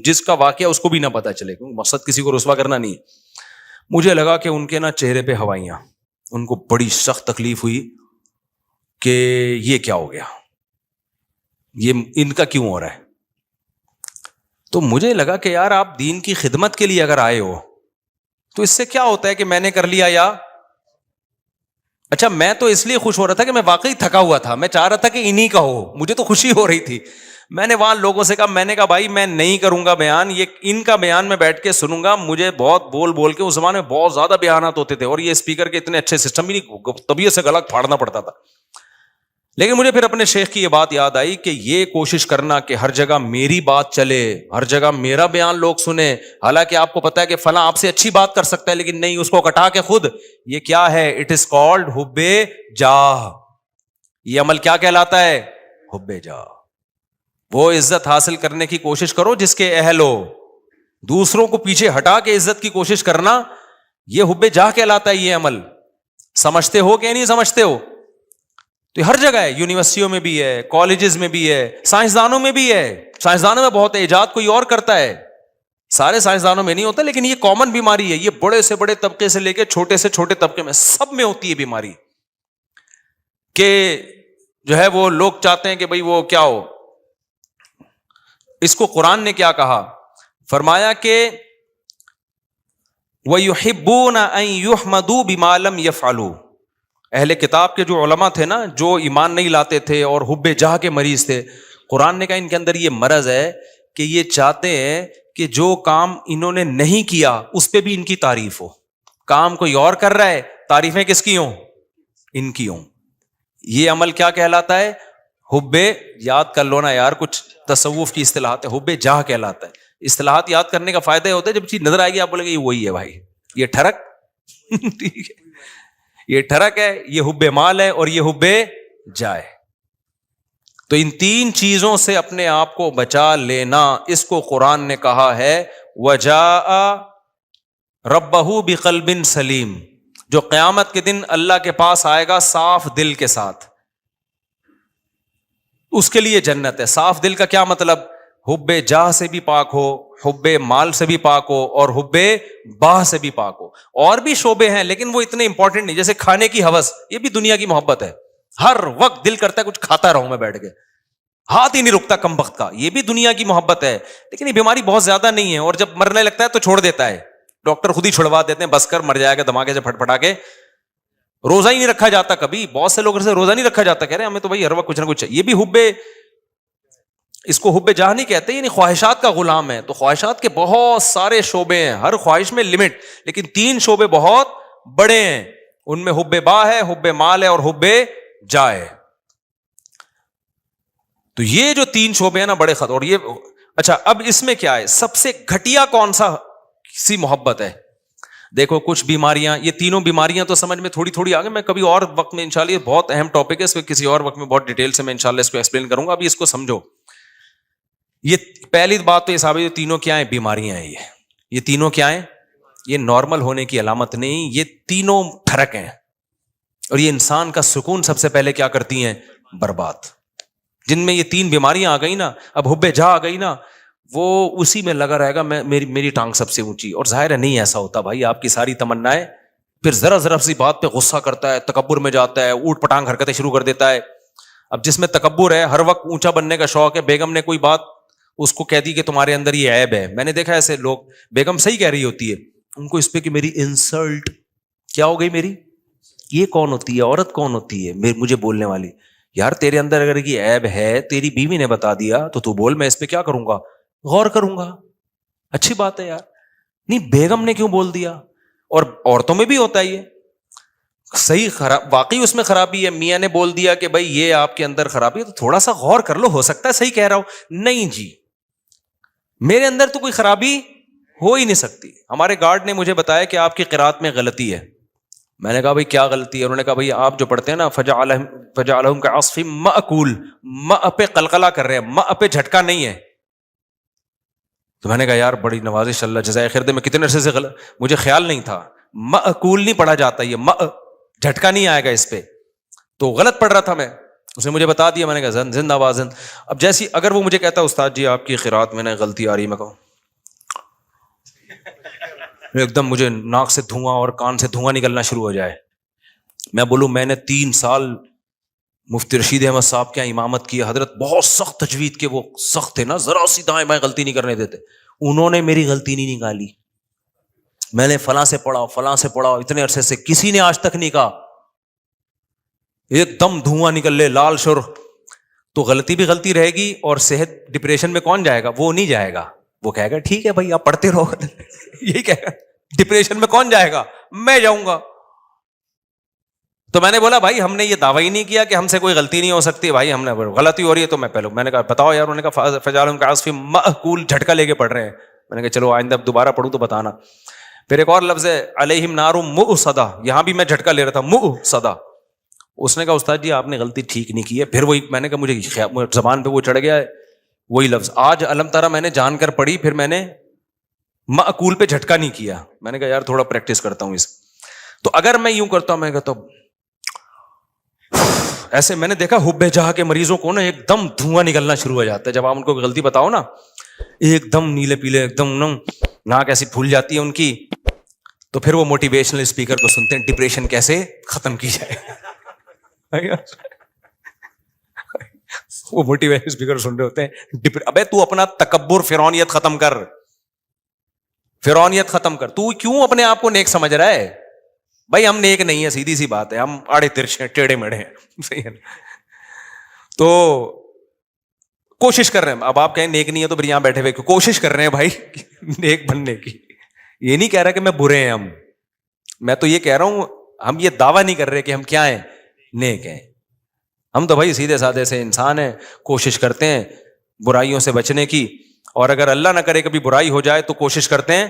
جس کا واقعہ اس کو بھی نہ پتا چلے, کیونکہ مقصد کسی کو رسوا کرنا نہیں ہے. مجھے لگا کہ ان کے نا چہرے پہ ہوائیاں, ان کو بڑی سخت تکلیف ہوئی کہ یہ کیا ہو گیا, یہ ان کا کیوں ہو رہا ہے. تو مجھے لگا کہ یار آپ دین کی خدمت کے لیے اگر آئے ہو تو اس سے کیا ہوتا ہے کہ میں نے کر لیا یا اچھا. میں تو اس لیے خوش ہو رہا تھا کہ میں واقعی تھکا ہوا تھا, میں چاہ رہا تھا کہ انہی کا ہو, مجھے تو خوشی ہو رہی تھی. میں نے وہاں لوگوں سے کہا, میں نے کہا بھائی میں نہیں کروں گا بیان, یہ ان کا بیان میں بیٹھ کے سنوں گا, مجھے بہت بول بول کے, اس زمانے میں بہت زیادہ بیانات ہوتے تھے اور یہ اسپیکر کے اتنے اچھے سسٹم بھی نہیں, طبیعت سے گلا پھاڑنا پڑتا تھا. لیکن مجھے پھر اپنے شیخ کی یہ بات یاد آئی کہ یہ کوشش کرنا کہ ہر جگہ میری بات چلے, ہر جگہ میرا بیان لوگ سنیں, حالانکہ آپ کو پتا ہے کہ فلاں آپ سے اچھی بات کر سکتا ہے لیکن نہیں, اس کو کٹا کے خود, یہ کیا ہے, اٹ از کالڈ حب جاہ. یہ عمل کیا کہلاتا ہے, حب جاہ. وہ عزت حاصل کرنے کی کوشش کرو جس کے اہل ہو, دوسروں کو پیچھے ہٹا کے عزت کی کوشش کرنا, یہ حب جاہ کہلاتا ہے. یہ عمل سمجھتے ہو کہ نہیں سمجھتے ہو؟ تو ہر جگہ ہے, یونیورسٹیوں میں بھی ہے, کالجز میں بھی ہے, سائنسدانوں میں بھی ہے. سائنسدانوں میں بہت ہے, ایجاد کوئی اور کرتا ہے, سارے سائنسدانوں میں نہیں ہوتا, لیکن یہ کامن بیماری ہے. یہ بڑے سے بڑے طبقے سے لے کے چھوٹے سے چھوٹے طبقے میں سب میں ہوتی ہے بیماری, کہ جو ہے وہ لوگ چاہتے ہیں کہ بھئی وہ کیا ہو. اس کو قرآن نے کیا کہا, فرمایا کہ وَيُحِبُّونَ أَن يُحْمَدُوا بِمَا لَمْ يَفْعَلُوا. اہل کتاب کے جو علماء تھے نا, جو ایمان نہیں لاتے تھے اور حب جاہ کے مریض تھے, قرآن نے کہا ان کے اندر یہ مرض ہے کہ یہ چاہتے ہیں کہ جو کام انہوں نے نہیں کیا اس پہ بھی ان کی تعریف ہو. کام کوئی اور کر رہا ہے, تعریفیں کس کی ہوں, ان کی ہوں. یہ عمل کیا کہلاتا ہے, حب, یاد کر لو نا یار, کچھ تصوف کی اصطلاحات ہے, حب جاہ کہلاتا ہے. اصطلاحات یاد کرنے کا فائدہ یہ ہوتا ہے جب چیز نظر آئے گی آپ بولے گے یہ وہی ہے بھائی, یہ ٹھڑک ٹھیک ہے, یہ ٹھڑک ہے, یہ حب مال ہے اور یہ حب جائے. تو ان تین چیزوں سے اپنے آپ کو بچا لینا, اس کو قرآن نے کہا ہے وَجَاءَ رَبَّهُ بِقَلْبٍ سَلِيمٍ. جو قیامت کے دن اللہ کے پاس آئے گا صاف دل کے ساتھ, اس کے لیے جنت ہے. صاف دل کا کیا مطلب, حب جاہ سے بھی پاک ہو, حب مال سے بھی پاک ہو اور حب باہ سے بھی پاک ہو. اور بھی شعبے ہیں لیکن وہ اتنے امپورٹنٹ نہیں, جیسے کھانے کی ہوس, یہ بھی دنیا کی محبت ہے. ہر وقت دل کرتا ہے کچھ کھاتا رہوں میں بیٹھ کے, ہاتھ ہی نہیں رکتا کم وقت کا, یہ بھی دنیا کی محبت ہے. لیکن یہ بیماری بہت زیادہ نہیں ہے, اور جب مرنے لگتا ہے تو چھوڑ دیتا ہے, ڈاکٹر خود ہی چھڑوا دیتے ہیں, بس کر مر جائے گا دھماکے سے پھٹ پھٹا کے. روزہ ہی نہیں رکھا جاتا کبھی, بہت سے لوگ سے روزہ نہیں رکھا جاتا, کہہ رہے ہیں ہمیں تو بھائی ہر وقت کچھ نہ کچھ. یہ بھی حب, اس کو حب جاہ نہیں کہتے, یعنی خواہشات کا غلام ہے. تو خواہشات کے بہت سارے شعبے ہیں, ہر خواہش میں لمٹ, لیکن تین شعبے بہت بڑے ہیں. ان میں حب باہ ہے, حب مال ہے اور حب جاہ ہے. تو یہ جو تین شعبے ہیں نا بڑے خطر. اور یہ اچھا, اب اس میں کیا ہے, سب سے گھٹیا کون سا سی محبت ہے؟ دیکھو کچھ بیماریاں, یہ تینوں بیماریاں تو سمجھ میں تھوڑی تھوڑی آگے, میں کبھی اور وقت میں انشاءاللہ, یہ بہت اہم ٹاپک ہے, اس میں کسی اور وقت میں بہت ڈیٹیل سے میں انشاءاللہ اس کو ایکسپلین کروں گا. ابھی اس کو سمجھو. یہ پہلی بات تو یہ صاحب, یہ تینوں کیا ہیں, بیماریاں ہیں. یہ تینوں کیا ہیں, یہ نارمل ہونے کی علامت نہیں, یہ تینوں ٹھڑک ہیں. اور یہ انسان کا سکون سب سے پہلے کیا کرتی ہیں, برباد. جن میں یہ تین بیماریاں آ گئی نا, اب حب جاہ آ گئی نا, وہ اسی میں لگا رہے گا, میری ٹانگ سب سے اونچی. اور ظاہر ہے نہیں ایسا ہوتا بھائی, آپ کی ساری تمنائیں, پھر ذرا ذرا سی بات پہ غصہ کرتا ہے, تکبر میں جاتا ہے, اوٹ پٹانگ حرکتیں شروع کر دیتا ہے. اب جس میں تکبر ہے, ہر وقت اونچا بننے کا شوق ہے, بیگم نے کوئی بات اس کو کہہ دی کہ تمہارے اندر یہ عیب ہے. میں نے دیکھا ایسے لوگ, بیگم صحیح کہہ رہی ہوتی ہے, ان کو اس پہ کہ میری انسلٹ کیا ہو گئی, میری یہ کون ہوتی ہے, عورت کون ہوتی ہے مجھے بولنے والی. یار تیرے اندر اگر یہ عیب ہے, تیری بیوی نے بتا دیا تو تو بول, میں اس پہ کیا کروں گا, غور کروں گا. اچھی بات ہے یار, نہیں بیگم نے کیوں بول دیا. اور عورتوں میں بھی ہوتا ہے یہ صحیح, خراب واقعی اس میں خرابی ہے, میاں نے بول دیا کہ بھائی یہ آپ کے اندر خرابی ہے, تو تھوڑا سا غور کر لو, ہو سکتا ہے صحیح کہہ رہا ہوں. نہیں جی, میرے اندر تو کوئی خرابی ہو ہی نہیں سکتی. ہمارے گارڈ نے مجھے بتایا کہ آپ کی قرات میں غلطی ہے. میں نے کہا بھائی کیا غلطی ہے؟ انہوں نے کہا بھائی آپ جو پڑھتے ہیں نا فجعلہم کعصف مأکول, ماء پہ قلقلہ کر رہے ہیں, ماء پہ جھٹکا نہیں ہے. تو میں نے کہا یار بڑی نوازش, اللہ جزائے خیر دے, میں کتنے عرصے سے مجھے خیال نہیں تھا, مأکول نہیں پڑھا جاتا, یہ ماء جھٹکا نہیں آئے گا اس پہ, تو غلط پڑھ رہا تھا میں. اس نے مجھے بتا دیا, میں نے کہا زندہ باد زند. اب جیسی اگر وہ مجھے کہتا استاد جی آپ کی قرات میں نے غلطی آ رہی ہے, میں کہوں ایک دم مجھے ناک سے دھواں اور کان سے دھواں نکلنا شروع ہو جائے, میں بولوں میں نے 3 سال مفتی رشید احمد صاحب کے یہاں امامت کی, حضرت بہت سخت تجوید کے, وہ سخت تھے نا, ذرا سی دائیں بائیں غلطی نہیں کرنے دیتے. انہوں نے میری غلطی نہیں نکالی, میں نے فلاں سے پڑھا اتنے عرصے سے, کسی نے آج تک نہیں کہا. ایک دم دھواں نکل لے, لال شر. تو غلطی بھی غلطی رہے گی, اور صحت ڈپریشن میں کون جائے گا؟ وہ نہیں جائے گا, وہ کہے گا ٹھیک ہے بھائی آپ پڑھتے رہو. یہی کہے گا. ڈپریشن میں کون جائے گا؟ میں جاؤں گا. تو میں نے بولا بھائی ہم نے یہ دعویٰ ہی نہیں کیا کہ ہم سے کوئی غلطی نہیں ہو سکتی, بھائی ہم نے غلطی ہو رہی ہے تو میں نے کہا بتاؤ یار. انہوں نے کہا فجعلہم کعصف مأکول, جھٹکا لے کے پڑھ رہے ہیں. میں نے کہا چلو آئندہ دوبارہ پڑھوں تو بتانا. پھر ایک اور لفظ ہے علیہم نار مؤصدہ, یہاں بھی میں جھٹکا لے رہا تھا, مؤصدہ. اس نے کہا استاد جی آپ نے غلطی ٹھیک نہیں کی ہے. پھر وہی میں نے کہا مجھے زبان پہ وہ چڑھ گیا ہے وہی لفظ. آج علم ترا میں نے جان کر پڑھی, پھر میں نے مأکول پہ جھٹکا نہیں کیا. میں نے کہا یار تھوڑا پریکٹس کرتا ہوں اس. تو اگر میں یوں کرتا ہوں, میں کہتا ہوں ایسے, میں نے دیکھا حب جہاں کے مریضوں کو نا ایک دم دھواں نکلنا شروع ہو جاتا ہے جب آپ ان کو غلطی بتاؤ نا, ایک دم نیلے پیلے, ایک دم ناک ایسی پھول جاتی ہے ان کی. تو پھر وہ موٹیویشنل اسپیکر کو سنتے ہیں, ڈپریشن کیسے ختم کی جائے. وہ موٹیویشنل اسپیکر سن رہے ہوتے ہیں, ابے تو اپنا تکبر فرعونیت ختم کر, فرعونیت ختم کر. تو کیوں اپنے آپ کو نیک سمجھ رہا ہے؟ بھائی ہم نیک نہیں ہے, سیدھی سی بات ہے, ہم آڑے ترچھے ٹیڑے میڑے ہیں. صحیح ہے نا؟ تو کوشش کر رہے ہیں. اب آپ کہیں نیک نہیں ہے تو پھر یہاں بیٹھے ہوئے کوشش کر رہے ہیں بھائی نیک بننے کی. یہ نہیں کہہ رہا کہ میں برے ہیں ہم, میں تو یہ کہہ رہا ہوں ہم یہ دعویٰ نہیں کر رہے کہ ہم کیا ہیں, نیک ہیں. ہم تو بھائی سیدھے سادے سے انسان ہیں, کوشش کرتے ہیں برائیوں سے بچنے کی, اور اگر اللہ نہ کرے کبھی برائی ہو جائے تو کوشش کرتے ہیں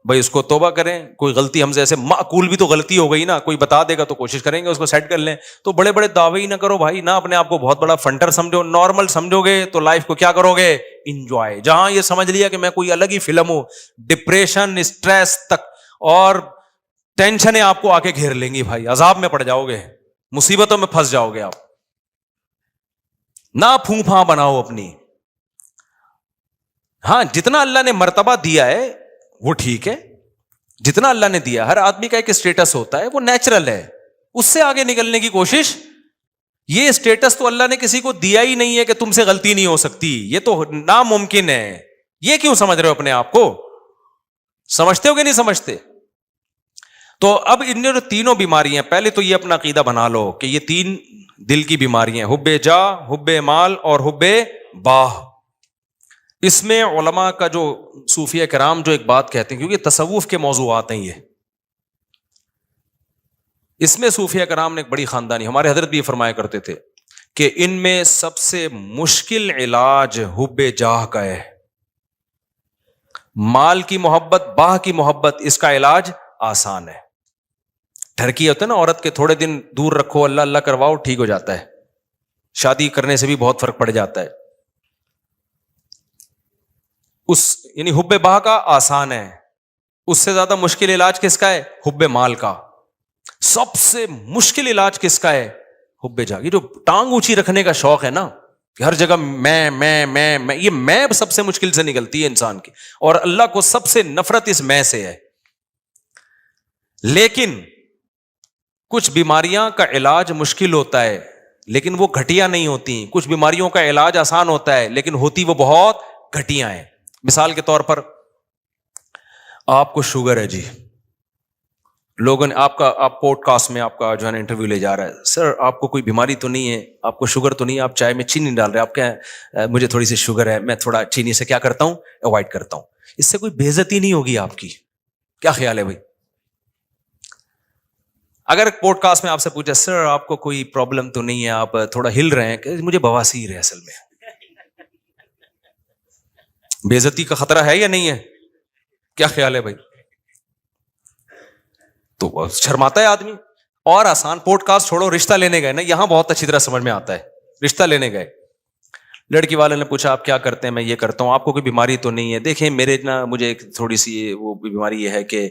بھائی اس کو توبہ کریں. کوئی غلطی ہم سے ایسے معقول بھی تو غلطی ہو گئی نا, کوئی بتا دے گا تو کوشش کریں گے اس کو سیٹ کر لیں. تو بڑے بڑے دعوے ہی نہ کرو بھائی, نہ اپنے آپ کو بہت بڑا فنٹر سمجھو. نارمل سمجھو گے تو لائف کو کیا کرو گے, انجوائے. جہاں یہ سمجھ لیا کہ میں کوئی الگ ہی فلم ہوں, ڈپریشن, اسٹریس تک اور ٹینشنیں آپ کو آ کے گھیر لیں گی بھائی, عذاب میں پڑ جاؤ گے, مصیبتوں میں پھنس جاؤ گے آپ. نہ پھوں پھاں بناؤ اپنی. ہاں جتنا اللہ نے مرتبہ دیا ہے وہ ٹھیک ہے, جتنا اللہ نے دیا. ہر آدمی کا ایک اسٹیٹس ہوتا ہے, وہ نیچرل ہے, اس سے آگے نکلنے کی کوشش. یہ اسٹیٹس تو اللہ نے کسی کو دیا ہی نہیں ہے کہ تم سے غلطی نہیں ہو سکتی, یہ تو ناممکن ہے. یہ کیوں سمجھ رہے ہو اپنے آپ کو؟ سمجھتے ہو کہ نہیں سمجھتے؟ تو اب ان جو تینوں بیماریاں, پہلے تو یہ اپنا عقیدہ بنا لو کہ یہ تین دل کی بیماریاں, حب جا, حب مال اور حب باہ. اس میں علماء کا جو صوفیہ کرام جو ایک بات کہتے ہیں, کیونکہ تصوف کے موضوعات ہیں یہ, اس میں صوفیہ کرام نے ایک بڑی خاندانی, ہمارے حضرت بھی یہ فرمایا کرتے تھے کہ ان میں سب سے مشکل علاج حب جاہ کا ہے. مال کی محبت, باہ کی محبت, اس کا علاج آسان ہے. ڈھرکی ہوتا ہے نا عورت کے, تھوڑے دن دور رکھو, اللہ اللہ کرواؤ, ٹھیک ہو جاتا ہے. شادی کرنے سے بھی بہت فرق پڑ جاتا ہے. یعنی حب باہ کا آسان ہے. اس سے زیادہ مشکل علاج کس کا ہے؟ حب مال کا. سب سے مشکل علاج کس کا ہے؟ حب جاہ. یہ جو ٹانگ اونچی رکھنے کا شوق ہے نا, کہ ہر جگہ میں یہ میں سب سے مشکل سے نکلتی ہے انسان کی, اور اللہ کو سب سے نفرت اس میں سے ہے. لیکن کچھ بیماریاں کا علاج مشکل ہوتا ہے لیکن وہ گھٹیا نہیں ہوتی. کچھ بیماریوں کا علاج آسان ہوتا ہے لیکن ہوتی وہ بہت گھٹیا ہیں. مثال کے طور پر آپ کو شوگر ہے جی, لوگوں نے آپ پوڈ کاسٹ میں آپ کا جو ہے نا انٹرویو لے جا رہا ہے, سر آپ کو کوئی بیماری تو نہیں ہے, آپ کو شوگر تو نہیں ہے, آپ چائے میں چینی ڈال رہے ہیں, آپ کیا مجھے تھوڑی سی شوگر ہے, میں تھوڑا چینی سے کیا کرتا ہوں, اوائڈ کرتا ہوں. اس سے کوئی بے عزتی نہیں ہوگی آپ کی. کیا خیال ہے بھائی؟ اگر پوڈ کاسٹ میں آپ سے پوچھا سر آپ کو کوئی پرابلم تو نہیں ہے, آپ تھوڑا ہل رہے ہیں, کہ مجھے بواسیر ہے اصل میں, بے عزتی کا خطرہ ہے یا نہیں ہے؟ کیا خیال ہے بھائی؟ تو شرماتا ہے آدمی. اور آسان, پوڈ کاسٹ چھوڑو, رشتہ لینے گئے نا, یہاں بہت اچھی طرح سمجھ میں آتا ہے. رشتہ لینے گئے, لڑکی والے نے پوچھا آپ کیا کرتے ہیں, میں یہ کرتا ہوں, آپ کو کوئی بیماری تو نہیں ہے؟ دیکھیں میرے نا مجھے ایک تھوڑی سی وہ بیماری یہ ہے کہ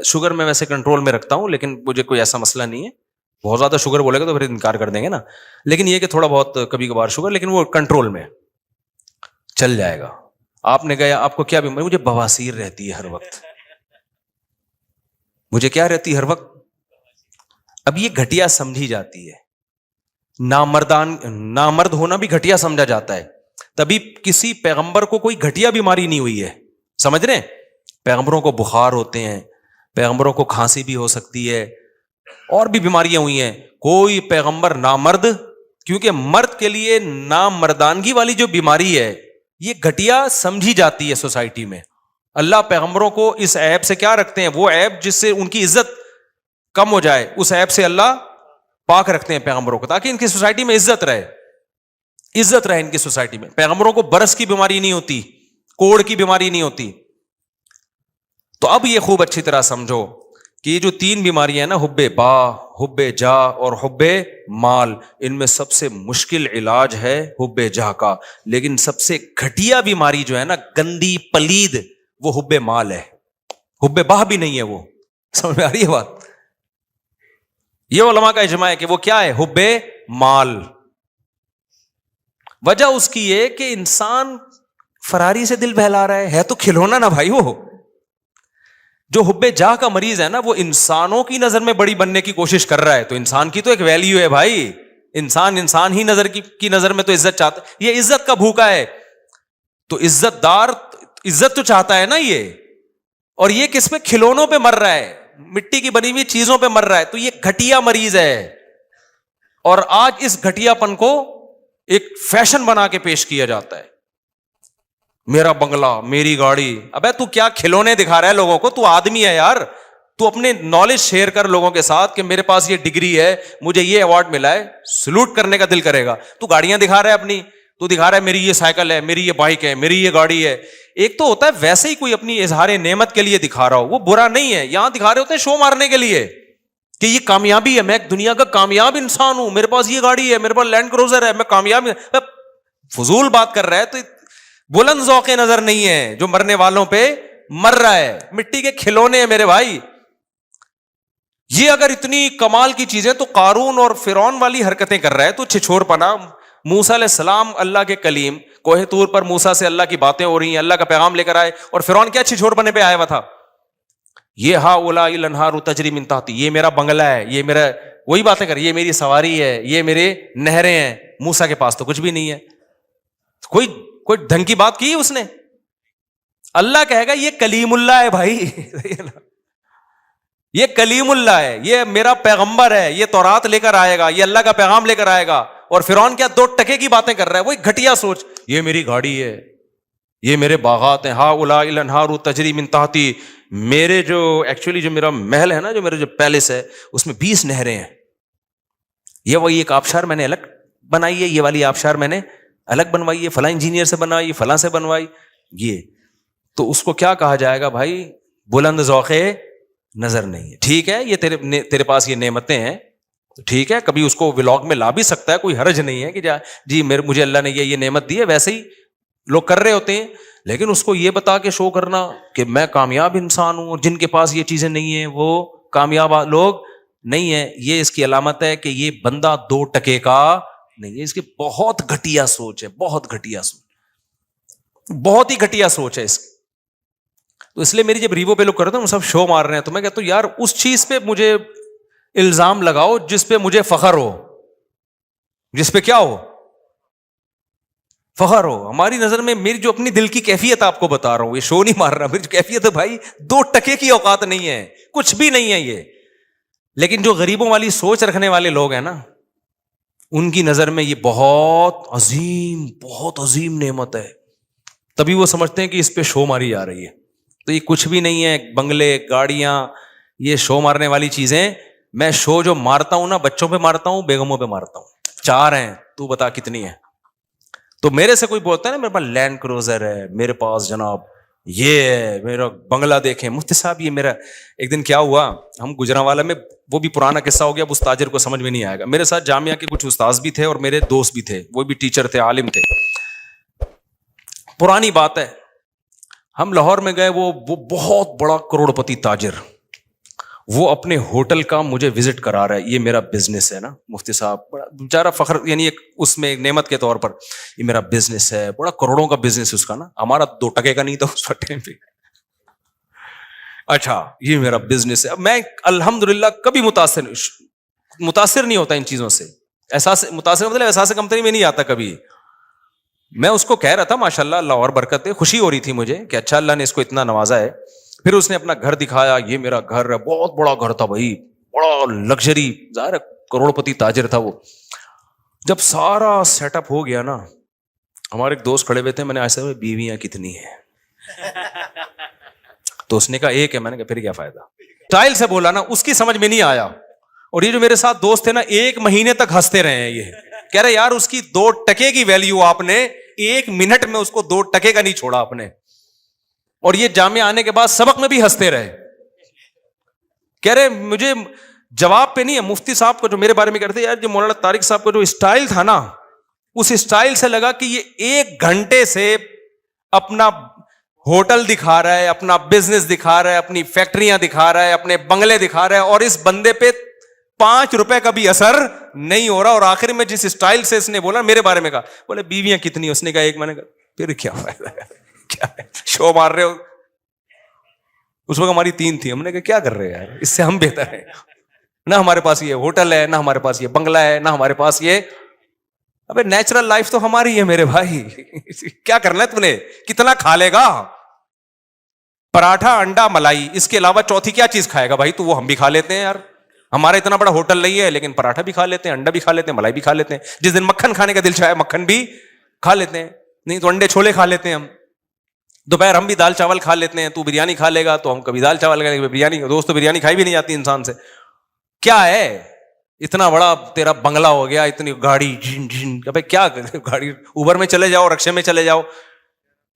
شوگر میں ویسے کنٹرول میں رکھتا ہوں لیکن مجھے کوئی ایسا مسئلہ نہیں ہے. بہت زیادہ شوگر بولے گا تو پھر انکار کر دیں گے نا, لیکن یہ کہ تھوڑا بہت کبھی کبھار شوگر, لیکن وہ کنٹرول میں چل جائے گا. آپ نے گیا, آپ کو کیا بیماری؟ مجھے بواسیر رہتی ہے ہر وقت. مجھے کیا رہتی ہے ہر وقت؟ اب یہ گھٹیا سمجھی جاتی ہے, نامرد ہونا بھی گھٹیا سمجھا جاتا ہے. تبھی کسی پیغمبر کو کوئی گھٹیا بیماری نہیں ہوئی ہے, سمجھ رہے ہیں؟ پیغمبروں کو بخار ہوتے ہیں, پیغمبروں کو کھانسی بھی ہو سکتی ہے, اور بھی بیماریاں ہوئی ہیں. کوئی پیغمبر نامرد کیونکہ مرد کے لیے نامردانگی والی جو بیماری ہے یہ گھٹیا سمجھی جاتی ہے سوسائٹی میں. اللہ پیغمبروں کو اس عیب سے کیا رکھتے ہیں؟ وہ عیب جس سے ان کی عزت کم ہو جائے, اس عیب سے اللہ پاک رکھتے ہیں پیغمبروں کو, تاکہ ان کی سوسائٹی میں عزت رہے ان کی سوسائٹی میں. پیغمبروں کو برس کی بیماری نہیں ہوتی, کوڑ کی بیماری نہیں ہوتی. تو اب یہ خوب اچھی طرح سمجھو کہ یہ جو 3 بیماریاں ہیں نا, حب با, حب جا اور حب مال, ان میں سب سے مشکل علاج ہے حب جا کا. لیکن سب سے گھٹیا بیماری جو ہے نا, گندی پلید, وہ حب مال ہے. حب با بھی نہیں ہے وہ. سمجھ میں آ رہی ہے بات؟ یہ علماء کا اجماع ہے کہ وہ کیا ہے؟ حب مال. وجہ اس کی ہے کہ انسان فراری سے دل بہلا رہا ہے تو کھلونا نا بھائی. وہ جو حب جاہ کا مریض ہے نا, وہ انسانوں کی نظر میں بڑی بننے کی کوشش کر رہا ہے. تو انسان کی تو ایک ویلیو ہے بھائی, انسان ہی نظر کی نظر میں تو عزت چاہتا ہے. یہ عزت کا بھوکا ہے. تو عزت دار عزت تو چاہتا ہے نا یہ, اور یہ کس پہ؟ کھلونوں پہ مر رہا ہے, مٹی کی بنی ہوئی چیزوں پہ مر رہا ہے. تو یہ گھٹیا مریض ہے. اور آج اس گھٹیا پن کو ایک فیشن بنا کے پیش کیا جاتا ہے. میرا بنگلہ, میری گاڑی. ابے تو کیا کھلونے دکھا رہا ہے لوگوں کو؟ تو آدمی ہے یار. تو اپنے نالج شیئر کر لوگوں کے ساتھ کہ میرے پاس یہ ڈگری ہے, مجھے یہ ایوارڈ ملا ہے, سلوٹ کرنے کا دل کرے گا. تو گاڑیاں دکھا رہا ہے اپنی, تو دکھا رہا ہے میری یہ سائیکل ہے, میری یہ بائک ہے, میری یہ گاڑی ہے. ایک تو ہوتا ہے ویسے ہی کوئی اپنی اظہار نعمت کے لیے دکھا رہا ہو, وہ برا نہیں ہے. یہاں دکھا رہے ہوتے ہیں شو مارنے کے لیے کہ یہ کامیابی ہے, میں ایک دنیا کا کامیاب انسان ہوں, میرے پاس یہ گاڑی ہے, میرے پاس لینڈ کروزر ہے, میں کامیاب. فضول بات کر رہا ہے. تو بلند ذوق نظر نہیں ہے جو مرنے والوں پہ مر رہا ہے. مٹی کے کھلونے ہیں میرے بھائی. یہ اگر اتنی کمال کی چیزیں تو قارون اور فرعون والی حرکتیں کر رہا ہے تو چھچور پنا. موسیٰ علیہ السلام اللہ کے کلیم, کوہ طور پر موسیٰ سے اللہ کی باتیں ہو رہی ہیں, اللہ کا پیغام لے کر آئے, اور فرعون کیا چھچور پنے پہ آیا ہوا تھا؟ یہ ہا اولا الانہار تجری من تحتی, یہ میرا بنگلہ ہے, یہ میرا, وہی باتیں کر, یہ میری سواری ہے, یہ میرے نہریں ہیں. موسیٰ کے پاس تو کچھ بھی نہیں ہے. کوئی ڈھنگ کی بات کی اس نے؟ اللہ کہے گا یہ کلیم اللہ ہے بھائی. یہ کلیم اللہ ہے, یہ میرا پیغمبر ہے, یہ تورات لے کر آئے گا, یہ اللہ کا پیغام لے کر آئے گا. اور فرعون کیا 2 ٹکے کی باتیں کر رہا ہے؟ وہی گھٹیا سوچ, یہ میری گاڑی ہے, یہ میرے باغات ہیں, ہا اولائی الانہار تجری من تحتی. میرے جو ایکچولی جو میرا محل ہے نا, جو میرا جو پیلس ہے, اس میں 20 نہریں ہیں. یہ وہی ایک آبشار میں نے الگ بنائی ہے, یہ والی آبشار میں نے الگ بنوائی ہے, فلاں انجینئر سے بنوائی, فلاں سے بنوائی. یہ تو اس کو کیا کہا جائے گا بھائی؟ بلند ذوق نظر نہیں ہے. ٹھیک ہے, یہ تیرے پاس یہ نعمتیں ہیں, ٹھیک ہے, کبھی اس کو ولاگ میں لا بھی سکتا ہے, کوئی حرج نہیں ہے کہ جی مجھے اللہ نے یہ نعمت دی ہے. ویسے ہی لوگ کر رہے ہوتے ہیں, لیکن اس کو یہ بتا کے شو کرنا کہ میں کامیاب انسان ہوں, جن کے پاس یہ چیزیں نہیں ہیں وہ کامیاب لوگ نہیں ہیں. یہ اس کی علامت ہے کہ یہ بندہ 2 ٹکے کا نہیں ہے. اس کی بہت گھٹیا سوچ ہے, بہت گھٹیا سوچ, بہت ہی گھٹیا سوچ ہے اس کی. تو اس لیے میری جب ریوو پہ لوگ کرتے ہیں سب شو مار رہے ہیں, تو میں کہتا ہوں یار اس چیز پہ مجھے الزام لگاؤ جس پہ مجھے فخر ہو, جس پہ کیا ہو؟ فخر ہو. ہماری نظر میں میری جو اپنی دل کی کیفیت آپ کو بتا رہا ہوں, یہ شو نہیں مار رہا, میری جو کیفیت ہے بھائی 2 ٹکے کی اوقات نہیں ہے, کچھ بھی نہیں ہے یہ. لیکن جو غریبوں والی سوچ رکھنے والے لوگ ہیں نا, ان کی نظر میں یہ بہت عظیم نعمت ہے. تبھی وہ سمجھتے ہیں کہ اس پہ شو ماری جا رہی ہے. تو یہ کچھ بھی نہیں ہے. بنگلے, گاڑیاں, یہ شو مارنے والی چیزیں. میں شو جو مارتا ہوں نا, بچوں پہ مارتا ہوں, بیگموں پہ مارتا ہوں. 4 ہیں, تو بتا کتنی ہے. تو میرے سے کوئی بولتا ہے نا میرے پاس لینڈ کروزر ہے, میرے پاس جناب یہ ہے, میرا بنگلہ دیکھیں. مفتی صاحب یہ میرا, ایک دن کیا ہوا, ہم گجرانوالہ میں, وہ بھی پرانا قصہ ہو گیا, اب اس تاجر کو سمجھ میں نہیں آئے گا. میرے ساتھ جامعہ کے کچھ استاذ بھی تھے اور میرے دوست بھی تھے, وہ بھی ٹیچر تھے, عالم تھے. پرانی بات ہے, ہم لاہور میں گئے, وہ بہت بڑا کروڑپتی تاجر, وہ اپنے ہوٹل کا مجھے وزٹ کرا رہا ہے. یہ میرا بزنس ہے نا مفتی صاحب, بڑا بیچارہ فخر, یعنی ایک اس میں ایک نعمت کے طور پر, یہ میرا بزنس ہے, بڑا کروڑوں کا بزنس اس کا نا, ہمارا 2 ٹکے کا نہیں تھا اس ٹائم پہ. اچھا یہ میرا بزنس ہے. اب میں الحمدللہ کبھی متاثر نہیں ہوتا ان چیزوں سے. احساس متاثر مطلب احساس کمتری میں نہیں آتا کبھی. میں اس کو کہہ رہا تھا ماشاءاللہ اللہ اور برکت ہے, خوشی ہو رہی تھی مجھے کہ اچھا اللہ نے اس کو اتنا نوازا ہے. پھر اس نے اپنا گھر دکھایا, یہ میرا گھر ہے, بہت بڑا گھر تھا بھائی, بڑا لگژری, ظاہر ہے کروڑپتی تاجر تھا وہ. جب سارا سیٹ اپ ہو گیا نا, ہمارے ایک دوست کھڑے ہوئے تھے, میں نے ایسے ہوئے بیویاں کتنی ہیں, تو اس نے کہا ایک ہے. میں نے کہا پھر کیا فائدہ. اسٹائل سے بولا نا, اس کی سمجھ میں نہیں آیا. اور یہ جو میرے ساتھ دوست تھے نا, 1 مہینے تک ہنستے رہے ہیں. یہ کہہ رہے یار اس کی 2 ٹکے کی ویلیو آپ نے 1 منٹ میں اس کو 2 ٹکے کا نہیں چھوڑا آپ نے. اور یہ جامعہ آنے کے بعد سبق میں بھی ہنستے رہے. کہہ رہے مجھے جواب پہ نہیں ہے, مفتی صاحب کو جو میرے بارے میں کہتے یار جو مولانا طارق صاحب کو جو اسٹائل تھا نا, اس اسٹائل سے لگا کہ یہ 1 گھنٹے سے اپنا ہوٹل دکھا رہا ہے, اپنا بزنس دکھا رہا ہے, اپنی فیکٹریاں دکھا رہا ہے, اپنے بنگلے دکھا رہا ہے, اور اس بندے پہ 5 روپے کا بھی اثر نہیں ہو رہا. اور آخر میں جس اسٹائل سے اس نے بولا میرے بارے میں کہا, بولے بیویاں کتنی, اس نے کہا 1. میں نے کہا پھر کیا فائدہ ہے, کیا ہے شو مار رہے ہو. اس وقت ہماری 3 تھی. ہم نے کہا کیا کر رہے ہیں یار, اس سے ہم بہتر ہیں. نہ ہمارے پاس یہ ہوٹل ہے, نہ ہمارے پاس یہ بنگلہ ہے, نہ ہمارے پاس یہ. ابے نیچرل لائف تو ہماری ہے میرے بھائی. کیا کرنا ہے تم نے, کتنا کھا لے گا, پراٹھا انڈا ملائی, اس کے علاوہ چوتھی کیا چیز کھائے گا بھائی. تو وہ ہم بھی کھا لیتے ہیں یار, ہمارا اتنا بڑا ہوٹل نہیں ہے, لیکن پراٹھا بھی کھا لیتے ہیں, انڈا بھی کھا لیتے ہیں, ملائی بھی کھا لیتے ہیں. جس دن مکھن کھانے کا دل چاہے مکھن بھی کھا لیتے ہیں, نہیں تو انڈے چھولے کھا لیتے ہیں ہم. دوپہر ہم بھی دال چاول کھا لیتے ہیں. تو بریانی کھا لے گا تو ہم کبھی دال چاول کھا لیں گے. بریانی دوست تو بریانی کھائی بھی نہیں جاتی انسان سے. کیا ہے اتنا بڑا تیرا بنگلہ ہو گیا, اتنی گاڑی جھن جھن, ابے کیا گاڑی, اوبر میں چلے جاؤ, رکشے میں چلے جاؤ,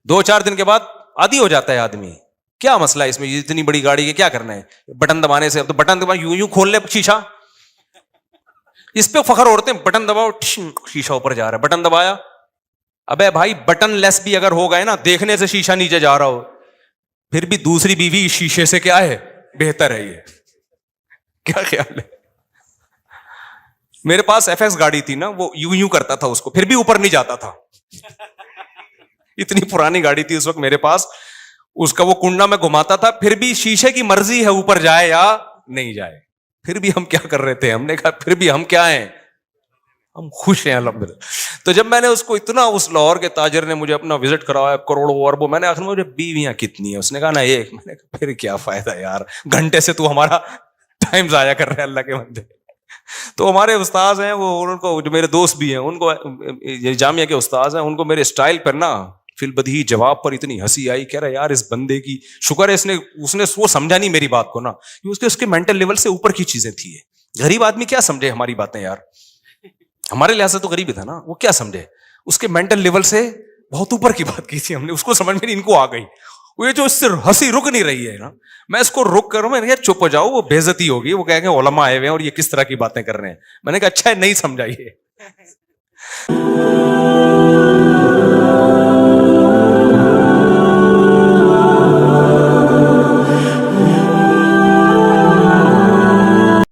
2-4 دن کے بعد عادی ہو جاتا ہے آدمی. کیا مسئلہ ہے اس میں, اتنی بڑی گاڑی کے کیا کرنا ہے, بٹن دبانے سے. اب تو بٹن دبا یوں کھول لے شیشہ, اس پہ فخر اڑتے ہیں. بٹن دباؤ شیشہ اوپر جا رہا ہے, بٹن دبایا. ابے بھائی بٹن لیس بھی اگر ہو گئے نا, دیکھنے سے شیشہ نیچے جا رہا ہو, پھر بھی دوسری بیوی شیشے سے کیا ہے بہتر ہے. یہ کیا خیال ہے. میرے پاس FX گاڑی تھی نا, وہ یوں کرتا تھا اس کو, پھر بھی اوپر نہیں جاتا تھا. اتنی پرانی گاڑی تھی اس وقت میرے پاس, اس کا وہ کنڈا میں گھماتا تھا, پھر بھی شیشے کی مرضی ہے اوپر جائے یا نہیں جائے. پھر بھی ہم کیا کر رہے تھے, ہم نے کہا پھر بھی ہم کیا ہیں, ہم خوش ہیں الحمدللہ. تو جب میں نے اس کو اتنا, اس لاہور کے تاجر نے مجھے اپنا وزٹ کرایا, کروڑوں اربوں, میں نے آخر مجھے بیویاں کتنی ہیں, اس نے کہا نا 1. میں نے کہا پھر کیا فائدہ یار, گھنٹے سے تو ہمارا ٹائم ضائع کر رہے ہیں اللہ کے بندے. تو ہمارے استاذ ہیں وہ, ان کو جو میرے دوست بھی ہیں, ان کو جامعہ کے استاذ ہیں, ان کو میرے اسٹائل پر نا فی البدیہی جواب پر اتنی ہنسی آئی. کہہ رہا یار اس بندے کی شکر ہے اس نے وہ سمجھا نہیں میری بات کو نا, اس کے مینٹل لیول سے اوپر کی چیزیں تھی. غریب آدمی کیا سمجھے ہماری باتیں یار, ہمارے لحاظ سے تو غریب ہی تھا نا, وہ کیا سمجھے, اس کے مینٹل لیول سے بہت اوپر کی بات کی تھی ہم نے, اس کو سمجھ میں نہیں, ان کو آ گئی. وہ جو اس سے ہنسی رک نہیں رہی ہے نا, میں اس کو رک کروں, میں نے کہا چپ ہو جاؤ, وہ بے عزتی ہوگی, وہ کہیں گے علماء آئے ہوئے ہیں اور یہ کس طرح کی باتیں کر رہے ہیں. میں نے کہا اچھا ہے نہیں سمجھائیے.